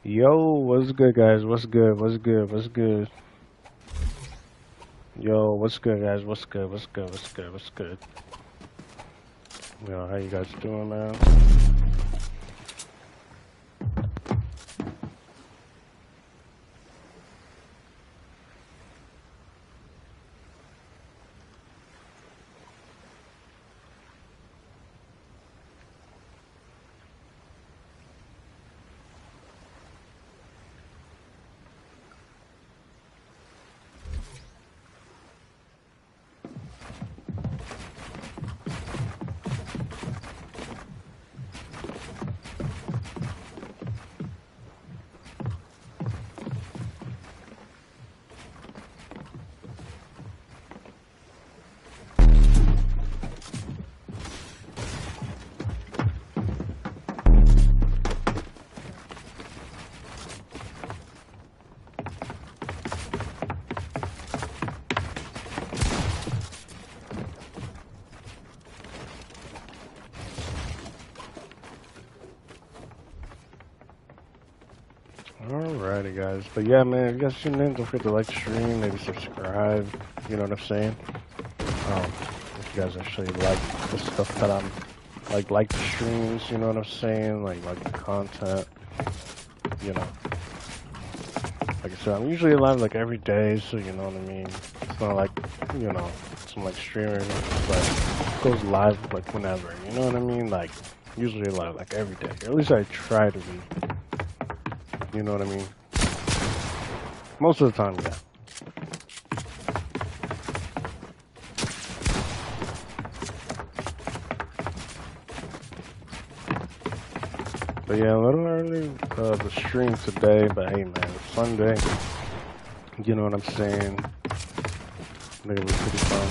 Yo, what's good, guys? What's good? What's good? What's good? Yo, what's good, guys? What's good? What's good? What's good? What's good? Yo, how you guys doing, man? Alrighty, guys. But yeah, man, if you guys tuned in, don't forget to like the stream, maybe subscribe. You know what I'm saying? If you guys actually like the stuff that I'm like the streams, you know what I'm saying? Like the content, you know. Like I said, I'm usually live like every day, so you know what I mean. It's not like, you know, some like streamer like goes live like whenever. You know what I mean? Like usually live like every day. Or at least I try to be. You know what I mean? Most of the time, yeah. But yeah, a little early the stream today, but hey man, it's Sunday. You know what I'm saying? I think it was pretty fun.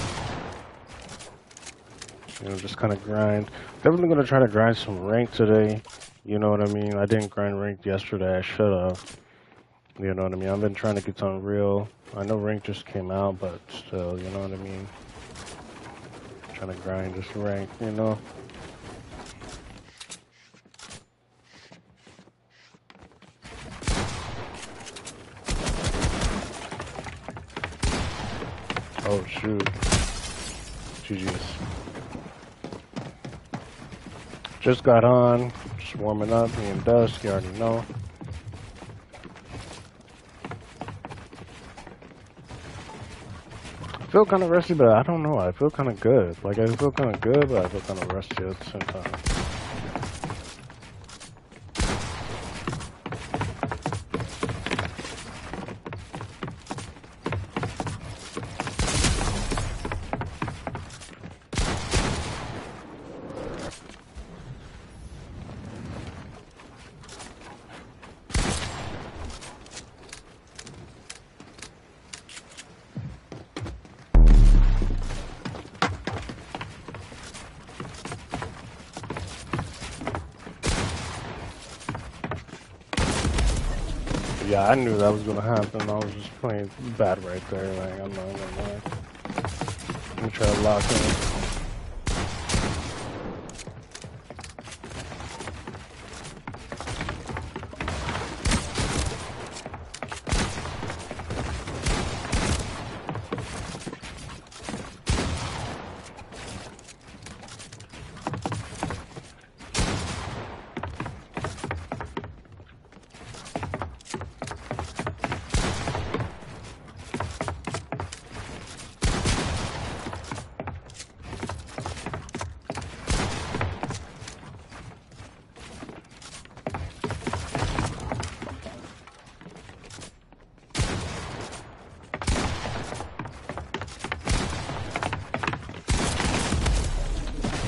You know, just kind of grind. Definitely gonna try to grind some rank today. You know what I mean? I didn't grind rank yesterday. I should have. You know what I mean? I've been trying to get to Unreal. I know rank just came out, but still, you know what I mean? Trying to grind this rank, you know? Oh shoot. GG's. Just got on, just warming up, me and Dusk, you already know. I feel kind of rusty, but I don't know, I feel kind of good. Like, I feel kind of good, but I feel kind of rusty at the same time. Yeah, I knew that was gonna happen. I was just playing bad right there. Like, I'm not gonna lie. Let me try to lock in.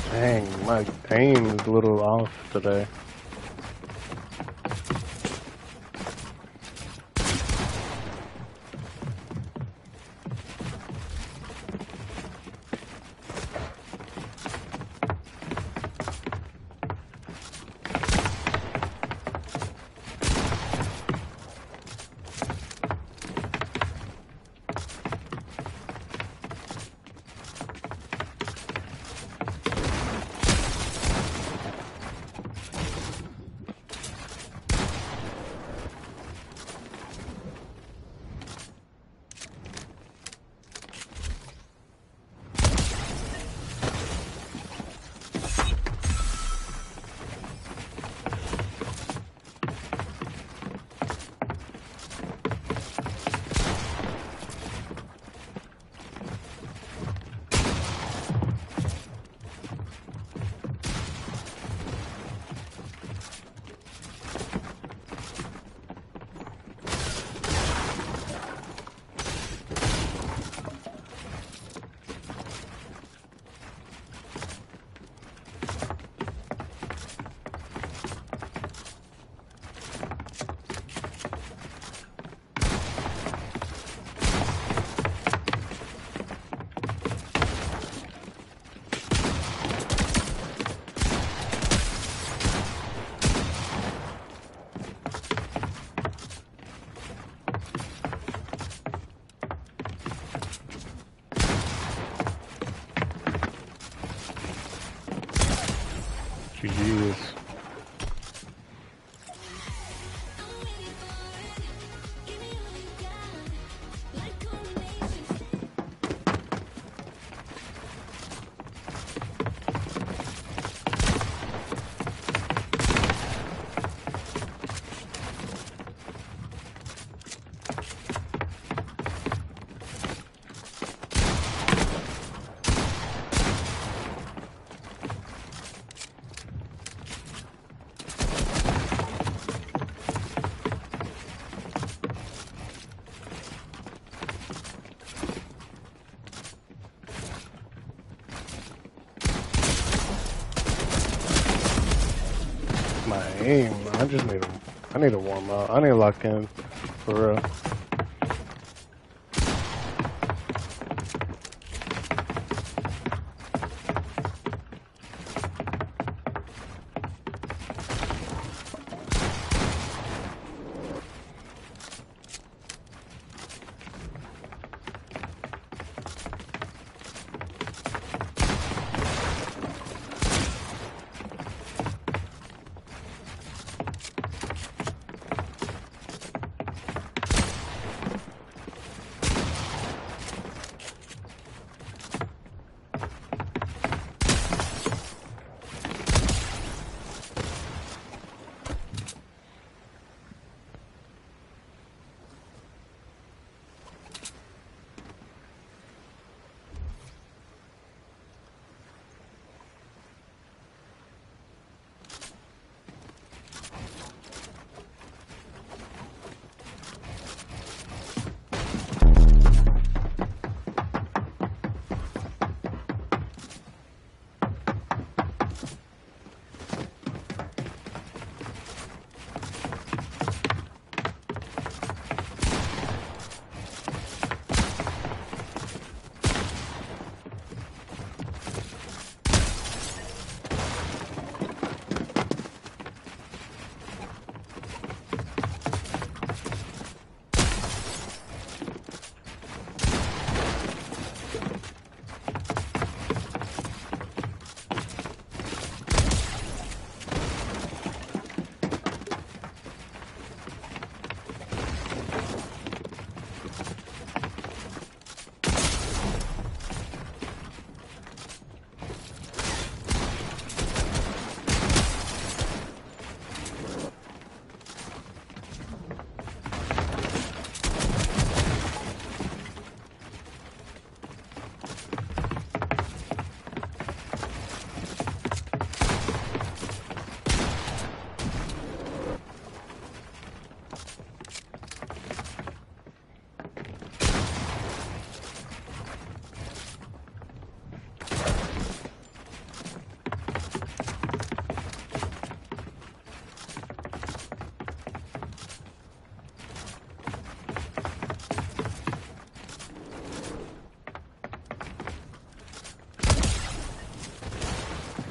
Dang, my aim is a little off today. GG's. My aim, I need to warm up. I need to lock in, for real.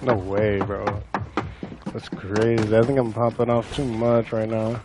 No way, bro. That's crazy. I think I'm popping off too much right now.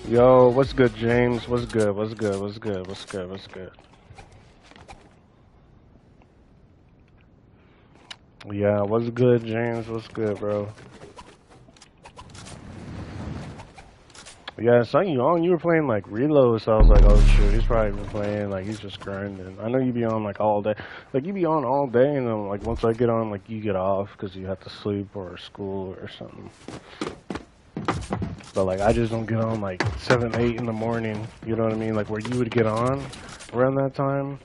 Yo, what's good, James? What's good? What's good? What's good? What's good? What's good? Yeah, what's good, James? What's good, bro? Yeah, son, you were playing like reload, so I was like, oh shoot, he's probably been playing, like he's just grinding. I know you be on like all day, like you be on all day, and then like once I get on, like you get off because you have to sleep or school or something. But like I just don't get on like 7, 8 in the morning. You know what I mean? Like where you would get on around that time.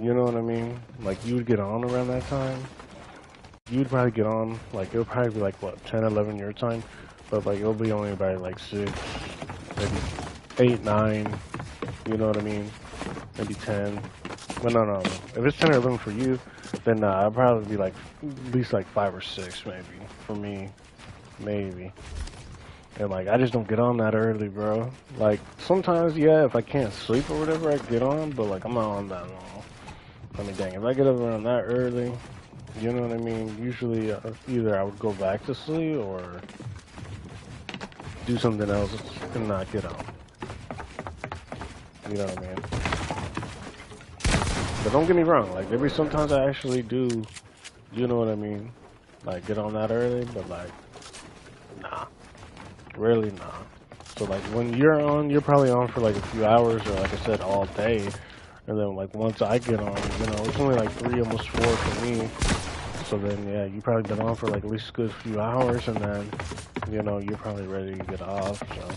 You know what I mean? Like you would get on around that time. You'd probably get on like it'll probably be like what 10, 11 your time, but like it'll be only about like 6, maybe 8, 9. You know what I mean? Maybe 10. But no. If it's 10 or 11 for you, then I'll probably be like at least like 5 or 6 maybe for me, maybe. And like I just don't get on that early, bro. Like sometimes, yeah, if I can't sleep or whatever, I get on, but like I'm not on that long. I mean, dang, if I get up around that early, you know what I mean? Usually, either I would go back to sleep or do something else and not get on. You know what I mean? But don't get me wrong, like maybe sometimes I actually do, you know what I mean? Like get on that early, but like, nah. Really not. So like when you're on, you're probably on for like a few hours or like I said, all day. And then like once I get on, you know, it's only like 3, almost 4 for me. So then yeah, you probably been on for like at least a good few hours and then, you know, you're probably ready to get off. So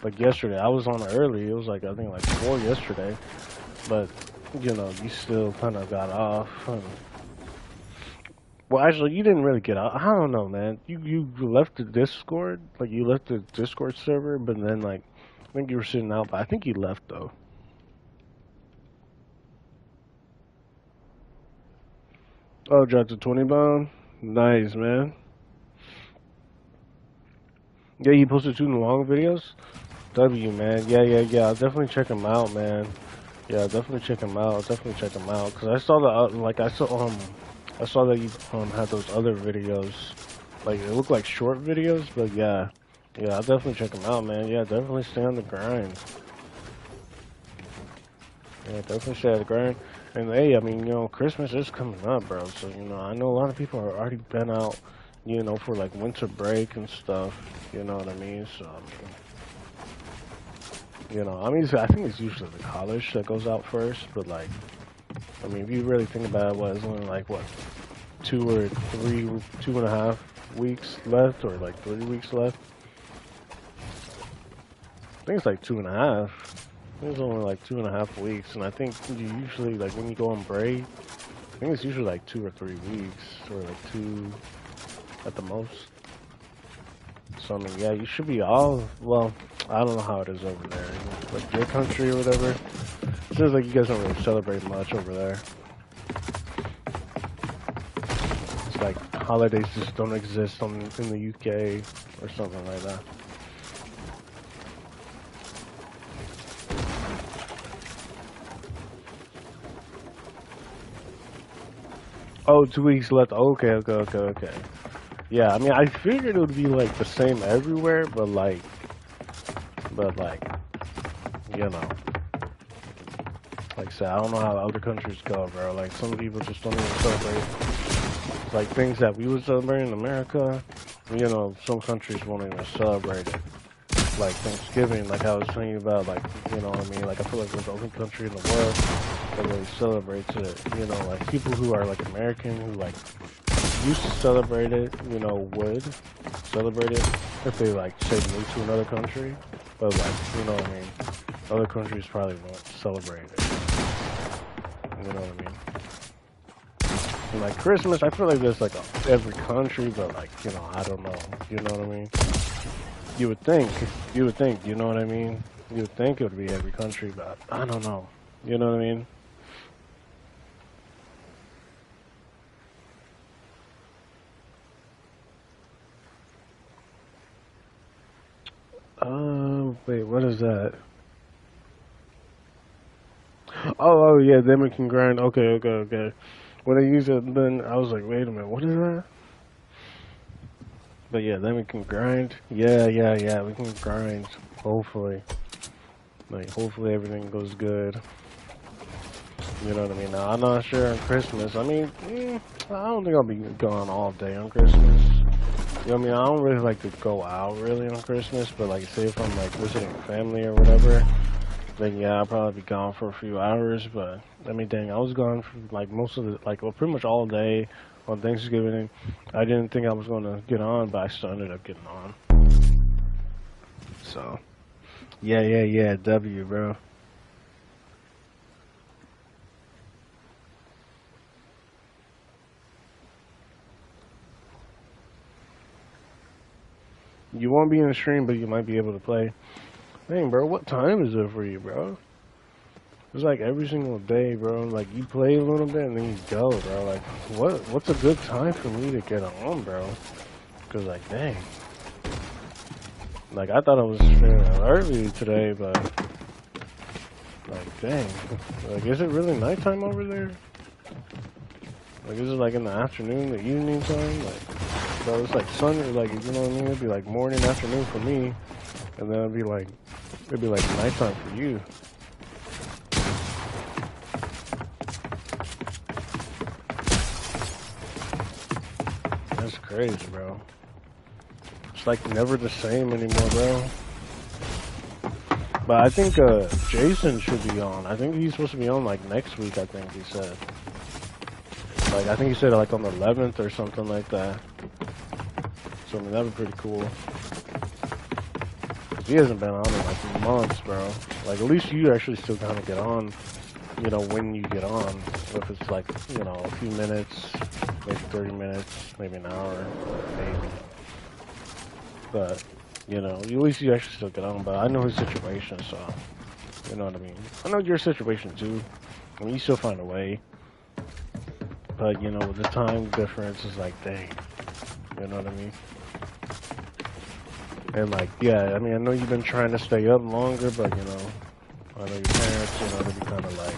like yesterday, I was on early. It was like I think like 4 yesterday. But, you know, you still kind of got off. Well, actually, you didn't really get out. I don't know, man. You left the Discord, like you left the Discord server, but then like I think you were sitting out. But I think you left though. Oh, dropped a 20 bomb. Nice, man. Yeah, you posted 2 long videos. W, man. Yeah. I'll definitely check them out, man. Yeah, definitely check them out. Definitely check them out. Cause I saw the I saw that you had those other videos. Like it looked like short videos, but yeah. Yeah, I'll definitely check them out, man. Yeah, definitely stay on the grind. Yeah, definitely stay on the grind. And hey, I mean, you know, Christmas is coming up, bro. So, you know, I know a lot of people are already been out, you know, for like winter break and stuff. You know what I mean? So, I mean, you know, I mean, I think it's usually the college that goes out first, but like, I mean, if you really think about it, what, it's only like, what, 2.5 weeks left, or like 3 weeks left? I think it's like 2.5. I think it's only like 2.5 weeks, and I think you usually, like, when you go on break, I think it's usually like 2 or 3 weeks, or like 2 at the most. So, I mean, yeah, you should be all, well, I don't know how it is over there, like your country or whatever. It seems like you guys don't really celebrate much over there. It's like holidays just don't exist in the UK or something like that. Oh, 2 weeks left. Okay. Yeah, I mean, I figured it would be like the same everywhere, but like, you know, like I said, I don't know how other countries go, bro. Like, some people just don't even celebrate, like, things that we would celebrate in America. You know, some countries won't even celebrate it. Like Thanksgiving, like I was telling you about, like, you know what I mean? Like, I feel like we're the only country in the world that really celebrates it. You know, like, people who are, like, American, who, like, used to celebrate it, you know, would celebrate it if they, like, say move to another country. But, like, you know what I mean? Other countries probably won't celebrate it. You know what I mean? And, like, Christmas, I feel like there's, like, every country, but, like, you know, I don't know. You know what I mean? You would think, you know what I mean? You would think it would be every country, but I don't know. You know what I mean? Wait, what is that? Yeah, then we can grind. Okay. When I use it, then I was like, wait a minute, what is that? But yeah, then we can grind. Yeah, we can grind. Hopefully. Like, hopefully everything goes good. You know what I mean? Now, I'm not sure on Christmas. I mean, I don't think I'll be gone all day on Christmas. You know what I mean? I don't really like to go out really on Christmas, but like, say if I'm like visiting family or whatever, then yeah, I'll probably be gone for a few hours. But I mean, dang, I was gone for like most of the, like, well, pretty much all day on Thanksgiving. I didn't think I was going to get on, but I still ended up getting on. So, yeah, W, bro. You won't be in the stream, but you might be able to play. Dang, bro, what time is it for you, bro? It's like every single day, bro. Like, you play a little bit and then you go, bro. Like, what's a good time for me to get on, bro? Because, like, dang. Like, I thought I was streaming early today, but, like, dang. Like, is it really nighttime over there? Like, is it, like, in the afternoon, the evening time? Like, bro, it's like sun, like, you know what I mean? It'd be, like, morning, afternoon for me. And then it'd be, like, nighttime for you. That's crazy, bro. It's like never the same anymore, bro. But I think Jason should be on. I think he's supposed to be on like next week, I think he said. Like, I think he said like on the 11th or something like that. So I mean, that'd be pretty cool. Cause he hasn't been on in like months, bro. Like, at least you actually still kind of get on, you know, when you get on. If it's like, you know, a few minutes, maybe 30 minutes, maybe an hour, maybe. But, you know, at least you actually still get on. But I know his situation, so, you know what I mean. I know your situation too. I mean, you still find a way. But, you know, the time difference is like, dang. You know what I mean? And like, yeah, I mean, I know you've been trying to stay up longer, but, you know, I know your parents, you know, they be kind of like,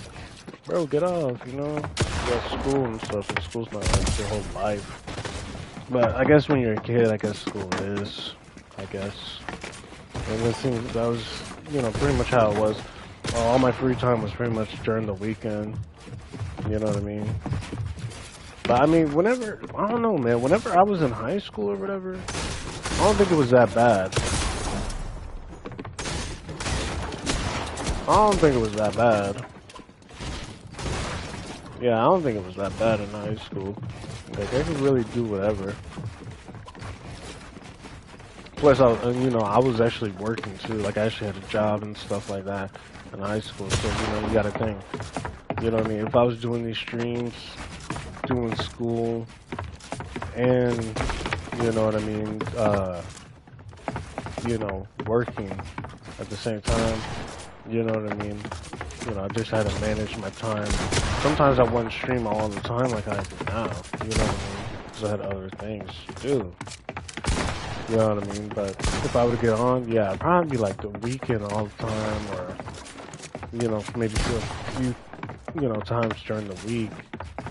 bro, get off, you know? You got school and stuff, and school's not like your whole life. But I guess when you're a kid, I guess school is, I guess. And it seems that was, you know, pretty much how it was. All my free time was pretty much during the weekend. You know what I mean? But I mean, whenever, I don't know, man, whenever I was in high school or whatever, I don't think it was that bad. I don't think it was that bad. Yeah, I don't think it was that bad in high school. Like, I could really do whatever. Plus, you know, I was actually working too. Like, I actually had a job and stuff like that in high school. So, you know, you gotta think. You know what I mean? If I was doing these streams, doing school, and, you know what I mean, you know, working at the same time, you know what I mean? You know, I just had to manage my time. Sometimes I wouldn't stream all the time like I do now, you know what I mean? Because I had other things to do. You know what I mean? But if I were to get on, yeah, I'd probably be like the weekend all the time, or, you know, maybe a few, you know, times during the week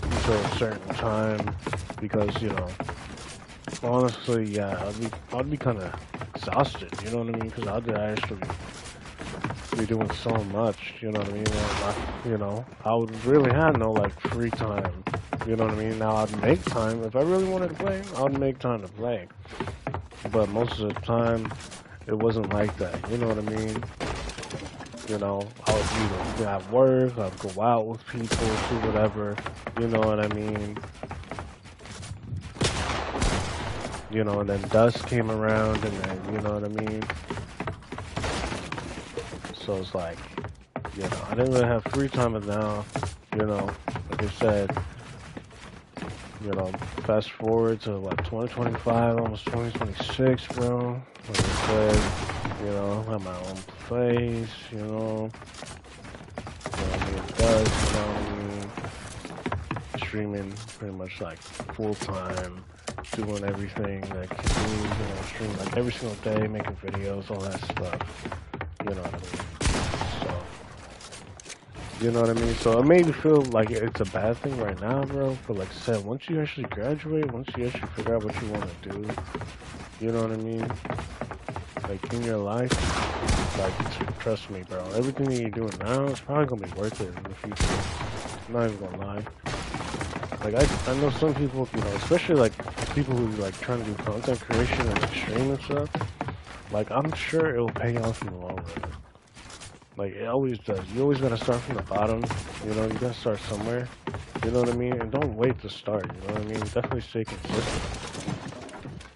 until a certain time, because, you know, honestly, yeah, I'd be kind of exhausted, you know what I mean? Because I'd actually be doing so much, you know what I mean? You know, I would really have no, like, free time, you know what I mean? Now, I'd make time. If I really wanted to play, I'd make time to play. But most of the time, it wasn't like that, you know what I mean? You know, I would either be at work, I'd go out with people, do whatever, you know what I mean? You know, and then dusk came around, and then, you know what I mean? So it's like, you know, I didn't really have free time, but now, you know, like I said, you know, fast forward to, what, 2025, almost 2026, bro. Like I said, you know, I have my own place, you know. You know what I mean? It does, you know what I mean? Streaming pretty much like full time, doing everything that I can do, you know, streaming like every single day, making videos, all that stuff. You know what I mean? So, you know what I mean? So it made me feel like it's a bad thing right now, bro. But like I said, once you actually graduate, once you actually figure out what you want to do, you know what I mean? Like in your life, like Trust me, bro. Everything that you're doing now is probably gonna be worth it in the future. I'm not even gonna lie. Like, I know some people, you know, especially like people who like trying to do content creation and like stream and stuff. Like, I'm sure it'll pay off in the long run. Like, it always does. You always gotta start from the bottom. You know, you gotta start somewhere. You know what I mean? And don't wait to start. You know what I mean? Definitely stay consistent.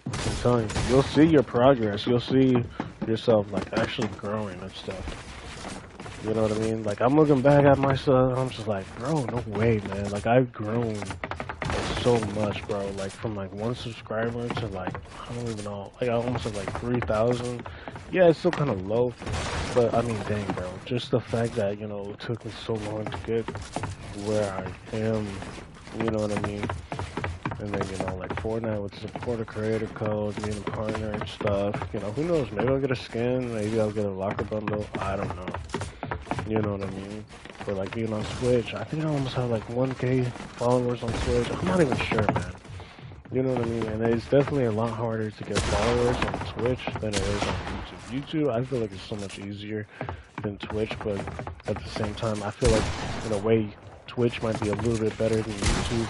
I'm telling you, you'll see your progress. You'll see yourself like actually growing and stuff. You know what I mean? Like, I'm looking back at myself, I'm just like, bro, no way, man. Like, I've grown like, so much, bro. Like, from like 1 subscriber to like, I don't even know, like I almost have like 3,000. Yeah, it's still kind of low, but I mean, dang, bro. Just the fact that, you know, it took me so long to get where I am, you know what I mean? And then, you know, like Fortnite with support a creator code, being a partner and stuff. You know, who knows? Maybe I'll get a skin, maybe I'll get a locker bundle. I don't know. You know what I mean? But like being on Twitch, I think I almost have like 1K followers on Twitch. I'm not even sure, man. You know what I mean? And it's definitely a lot harder to get followers on Twitch than it is on YouTube. YouTube, I feel like it's so much easier than Twitch, but at the same time, I feel like in a way, Twitch might be a little bit better than YouTube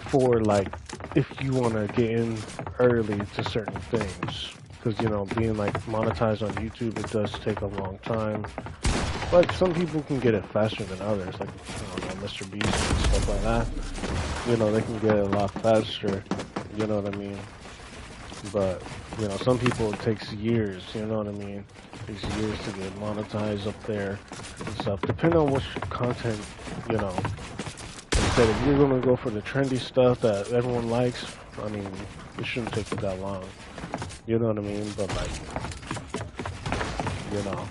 for like if you want to get in early to certain things. Because, you know, being like monetized on YouTube, it does take a long time. But some people can get it faster than others, like, I don't know, Mr. Beast and stuff like that. You know, they can get it a lot faster, you know what I mean? But, you know, some people it takes years, you know what I mean? It takes years to get monetized up there and stuff. Depending on what content, you know. Instead, if you're going to go for the trendy stuff that everyone likes, I mean, it shouldn't take you that long. You know what I mean? But like, you know.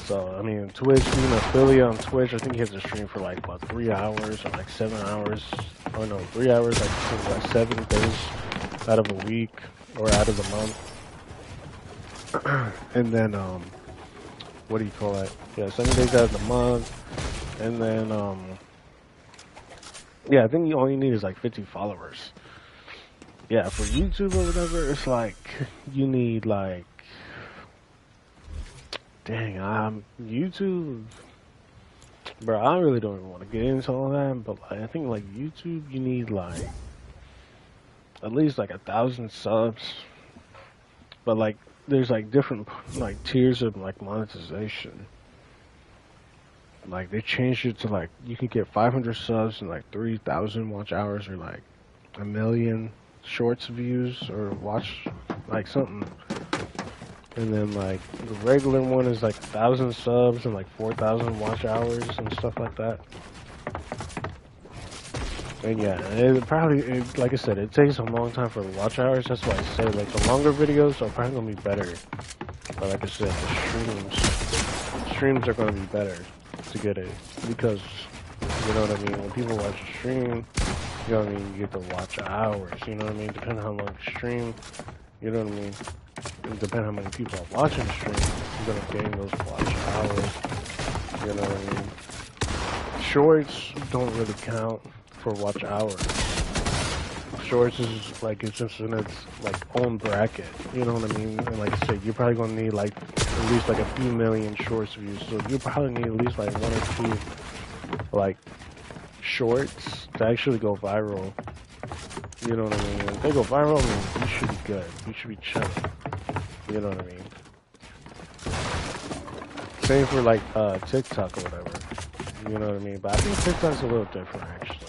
So, I mean, Twitch, being an affiliate on Twitch, I think you have to stream for like, about 3 hours or like 7 hours. Oh no, 3 hours, like 7 days out of a week or out of the month. And then, what do you call it? Yeah, 7 days out of the month. And then, yeah, I think all you need is like 50 followers. Yeah, for YouTube or whatever, it's like, you need like, dang, YouTube, bro, I really don't even want to get into all that, but like, I think like YouTube, you need like, at least like 1,000 subs, but like, there's like different like tiers of like monetization. Like, they changed it to like, you can get 500 subs and like 3,000 watch hours or like 1,000,000 shorts views or watch like something, and then like the regular one is like 1,000 subs and like 4,000 watch hours and stuff like that. And yeah, it probably, like I said, it takes a long time for the watch hours. That's why I say like the longer videos are probably gonna be better. But like I said, the streams are gonna be better to get it, because you know what I mean. When people watch a stream, you know what I mean, you get to watch hours, you know what I mean? Depending on how long you stream, you know what I mean? And depending on how many people are watching the stream, you're gonna gain those watch hours, you know what I mean? Shorts don't really count for watch hours. Shorts is like, it's just in its like own bracket, you know what I mean? And like I said, you're probably gonna need like at least like a few million shorts views, so you probably need at least like 1 or 2 like shorts to actually go viral. You know what I mean? If they go viral, I mean, you should be good. You should be chilling. You know what I mean? Same for like TikTok or whatever. You know what I mean? But I think TikTok's a little different actually.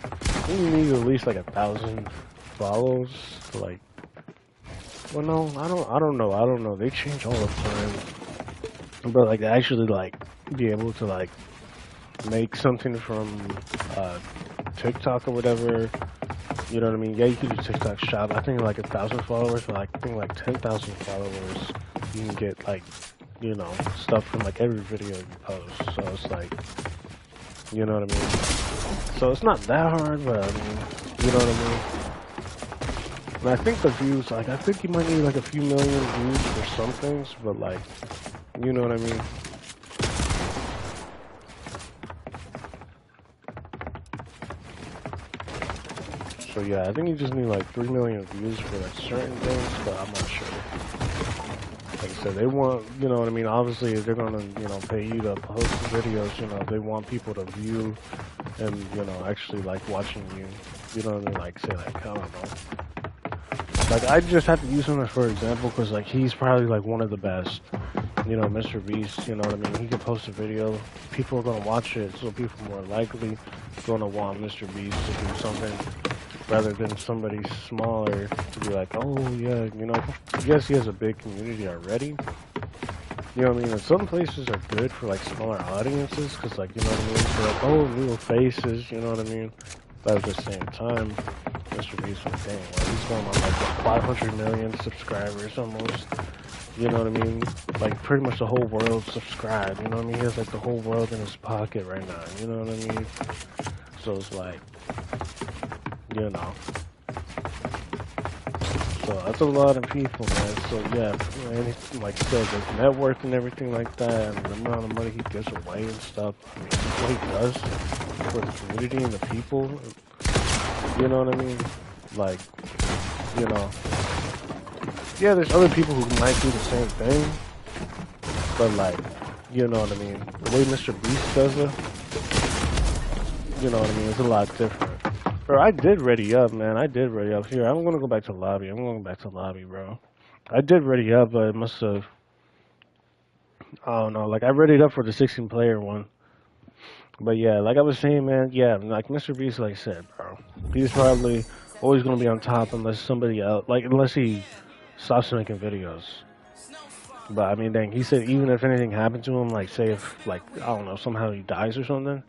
I think you need at least like 1,000 follows to like. Well, no, I don't know. They change all the time. But like, actually like be able to like make something from TikTok or whatever, you know what I mean? Yeah, you can do TikTok shop. I think like 1,000 followers, but like, I think like 10,000 followers, you can get like, you know, stuff from like every video you post. So it's like, you know what I mean? So it's not that hard, but I mean, you know what I mean? And I think the views, like, I think you might need like a few million views for some things, but like, you know what I mean? So yeah, I think you just need like 3 million views for like certain things, but I'm not sure. Like said, they want, you know what I mean, obviously if they're gonna, you know, pay you to post videos, you know, they want people to view and, you know, actually like watching you, you know what I mean, like say like, I don't know. Like I just have to use him as for example because like he's probably like one of the best. You know, Mr. Beast, you know what I mean? He can post a video, people are gonna watch it, so people are more likely gonna want Mr. Beast to do something rather than somebody smaller to be like, oh yeah, you know, yes, he has a big community already. You know what I mean? And some places are good for like smaller audiences, cause like, you know what I mean? So like, oh, new faces, you know what I mean? But at the same time, Mr. Beast was dang, like he's going on like 500 million subscribers almost. You know what I mean? Like pretty much the whole world subscribed. You know what I mean? He has like the whole world in his pocket right now. You know what I mean? So it's like, you know. So that's a lot of people, man. So yeah, and he, like I said, his network and everything like that, and the amount of money he gives away and stuff. I mean, what he does for the community and the people. You know what I mean? Like, you know. Yeah, there's other people who might do the same thing, but like, you know what I mean? The way Mr. Beast does it, you know what I mean? It's a lot different. Bro, I did ready up, man. I did ready up. Here, I'm gonna go back to lobby. I'm going back to lobby, bro. I did ready up, but it must have, I don't know. Like, I readied up for the 16-player one. But yeah, like I was saying, man, yeah, like Mr. Beast, like I said, bro, he's probably always gonna be on top unless somebody else, like, unless he stops making videos. But I mean, dang, he said even if anything happened to him, like say if, like, I don't know, somehow he dies or something,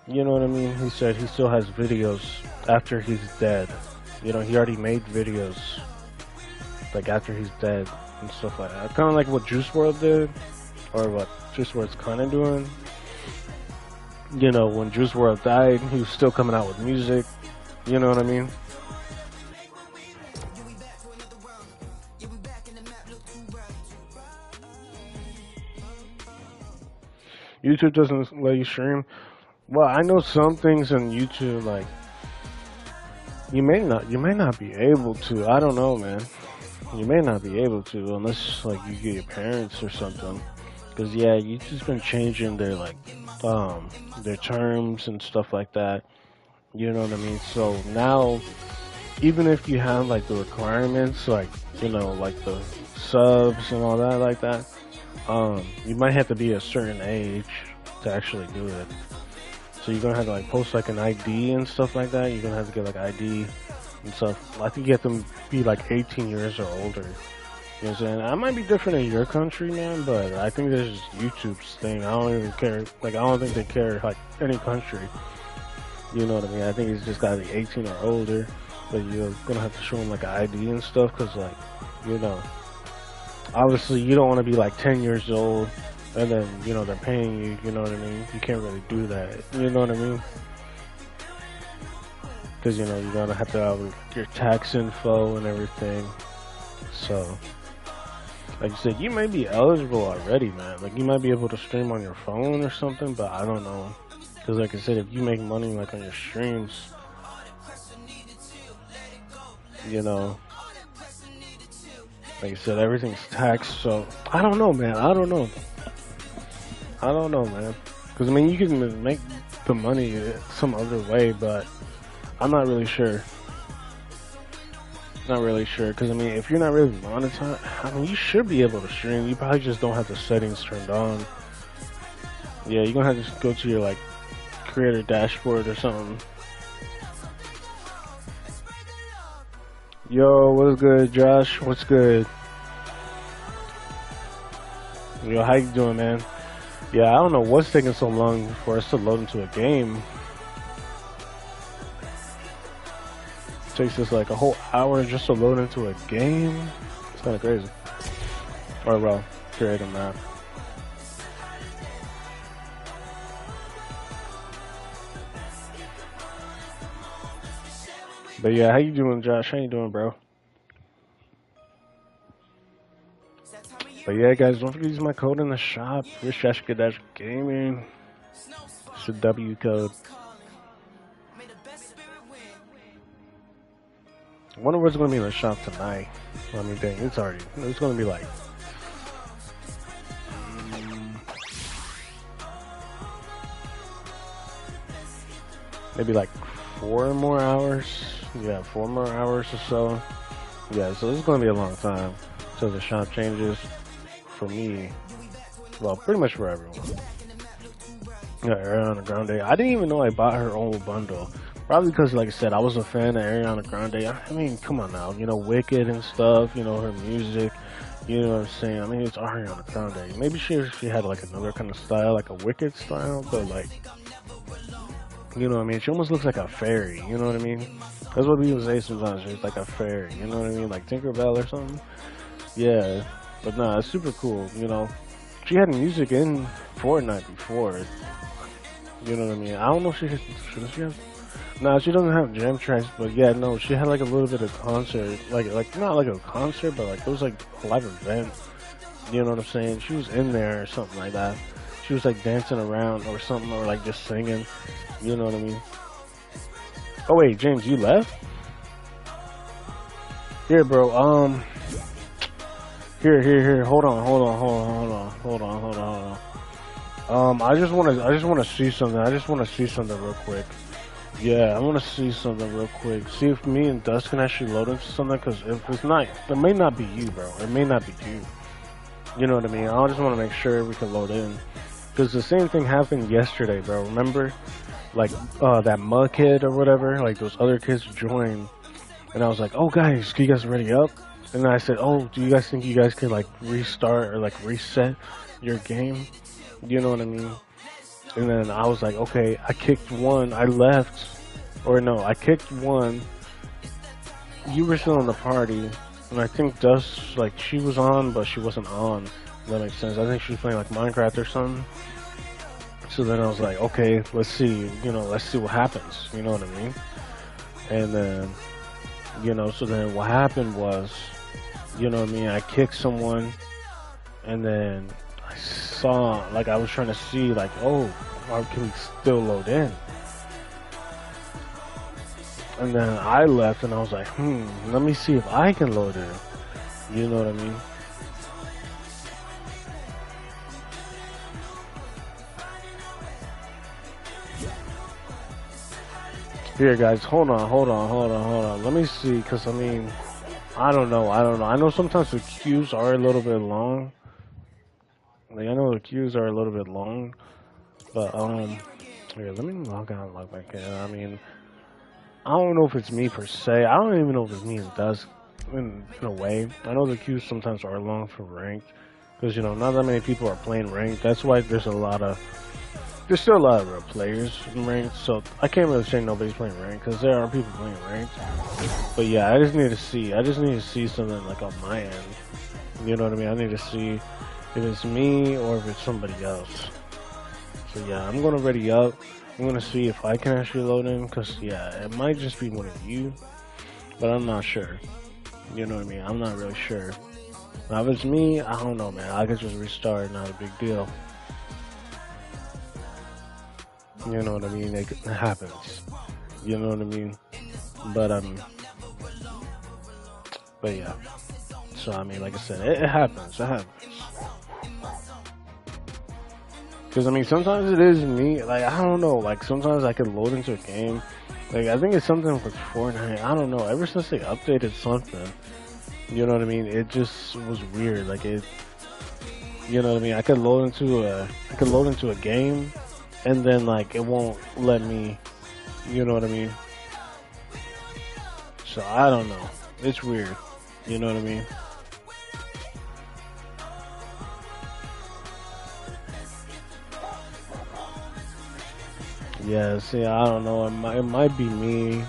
you know what I mean? He said he still has videos after he's dead. You know, he already made videos, like, after he's dead and stuff like that. Kind of like what Juice WRLD did, or what Juice WRLD's kind of doing. You know, when Juice WRLD died, he was still coming out with music. You know what I mean? YouTube doesn't let you stream. Well, I know some things on YouTube, like you may not be able to. I don't know, man. You may not be able to unless like you get your parents or something. Cause yeah, YouTube's been changing their like their terms and stuff like that. You know what I mean? So now, even if you have like the requirements, like you know, like the subs and all that, like that. You might have to be a certain age to actually do it. So you're gonna have to like post like an ID and stuff like that. You're gonna have to get like ID and stuff. I think you have to be like 18 years or older. You know what I'm saying? I might be different in your country, man, but I think this is YouTube's thing. I don't even care. Like I don't think they care like any country. You know what I mean? I think it's just gotta be 18 or older. But you're gonna have to show them like an ID and stuff, cause like, you know. Obviously, you don't want to be like 10 years old and then, you know, they're paying you, you know what I mean? You can't really do that, you know what I mean? Because, you know, you're going to have to have your tax info and everything. So, like you said, you may be eligible already, man. Like, you might be able to stream on your phone or something, but I don't know. Because, like I said, if you make money, like, on your streams, you know, like I said, everything's taxed, so I don't know, man. I don't know, man. Because, I mean, you can make the money some other way, but I'm not really sure. Not really sure, because, I mean, if you're not really monetized, I mean, you should be able to stream. You probably just don't have the settings turned on. Yeah, you're going to have to go to your, like, creator dashboard or something. Yo, what's good, Josh? What's good? Yo, how you doing, man? Yeah, I don't know what's taking so long for us to load into a game. It takes us like a whole hour just to load into a game. It's kind of crazy. Or, well, create a map. But yeah, how you doing, Josh? How you doing, bro? But yeah, guys, don't forget to use my code in the shop. Rich-Gaming. It's the W code. I wonder what's going to be in the shop tonight. I mean, dang, it's going to be like maybe like 4 more hours. Yeah, 4 more hours or so. Yeah, so this is gonna be a long time till the shop changes for me. Well, pretty much for everyone. Yeah, Ariana Grande. I didn't even know I bought her old bundle. Probably because, like I said, I was a fan of Ariana Grande. I mean, come on now, you know, Wicked and stuff. You know, her music. You know what I'm saying? I mean, it's Ariana Grande. Maybe she had like another kind of style, like a Wicked style, but like, you know what I mean? She almost looks like a fairy. You know what I mean? That's what people say sometimes. She's like a fairy. You know what I mean? Like Tinkerbell or something. Yeah, but nah, it's super cool. You know, she had music in Fortnite before. You know what I mean? I don't know if she have. Nah, she doesn't have jam tracks, but yeah, no, she had like a little bit of concert, like not like a concert, but like it was like a live event. You know what I'm saying? She was in there or something like that. She was like dancing around or something, or like just singing. You know what I mean? Oh wait, James, you left? Here, bro. Here. Hold on. I just wanna see something. I just wanna see something real quick. Yeah, I want to see something real quick. See if me and Dust can actually load into something, because if it's not, it may not be you, bro. It may not be you. You know what I mean? I just want to make sure we can load in. Because the same thing happened yesterday, bro. Remember? Like, that mug kid or whatever, like those other kids joined. And I was like, oh, guys, can you guys ready up? And then I said, oh, do you guys think you guys can, like, restart or, like, reset your game? You know what I mean? And then I was like, okay, I kicked one, I left, or no, I kicked one, you were still in the party, and I think Dust, like, she was on, but she wasn't on, if that makes sense. I think she was playing, like, Minecraft or something. So then I was like, okay, let's see, you know, let's see what happens, you know what I mean? And then, you know, so then what happened was, you know what I mean, I kicked someone, and then I saw, like, I was trying to see, like, oh, or can we still load in? And then I left, and I was like, let me see if I can load in. You know what I mean? Here, guys, hold on. Let me see, because, I mean, I don't know. I know sometimes the queues are a little bit long. Like, I know the queues are a little bit long, but, here, let me log out and log back in. I mean, I don't know if it's me per se. I don't even know if it's me and Dust, in a way. I know the queues sometimes are long for ranked, because, you know, not that many people are playing ranked. That's why there's still a lot of real players in ranked, so I can't really say nobody's playing ranked, because there are people playing ranked. But yeah, I just need to see something, like, on my end. You know what I mean? I need to see if it's me or if it's somebody else. So yeah, I'm gonna ready up. I'm gonna see if I can actually load in, because yeah, it might just be one of you, but I'm not sure. You know what I mean? I'm not really sure. Now if it's me, I don't know, man. I could just restart, not a big deal. You know what I mean? It happens. You know what I mean? But yeah. So I mean, like I said, it happens. It happens. Because, I mean, sometimes it is me, like, I don't know, like, sometimes I can load into a game, like, I think it's something with Fortnite, I don't know, ever since they updated something, you know what I mean, it just was weird, like, it, you know what I mean, I could load into a game, and then, like, it won't let me, you know what I mean, so, I don't know, it's weird, you know what I mean. Yeah, see, I don't know. It might be me.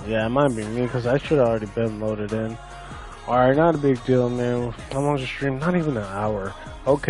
Yeah, it might be me, because I should have already been loaded in. Alright, not a big deal, man. How long's the stream? Not even an hour. Okay.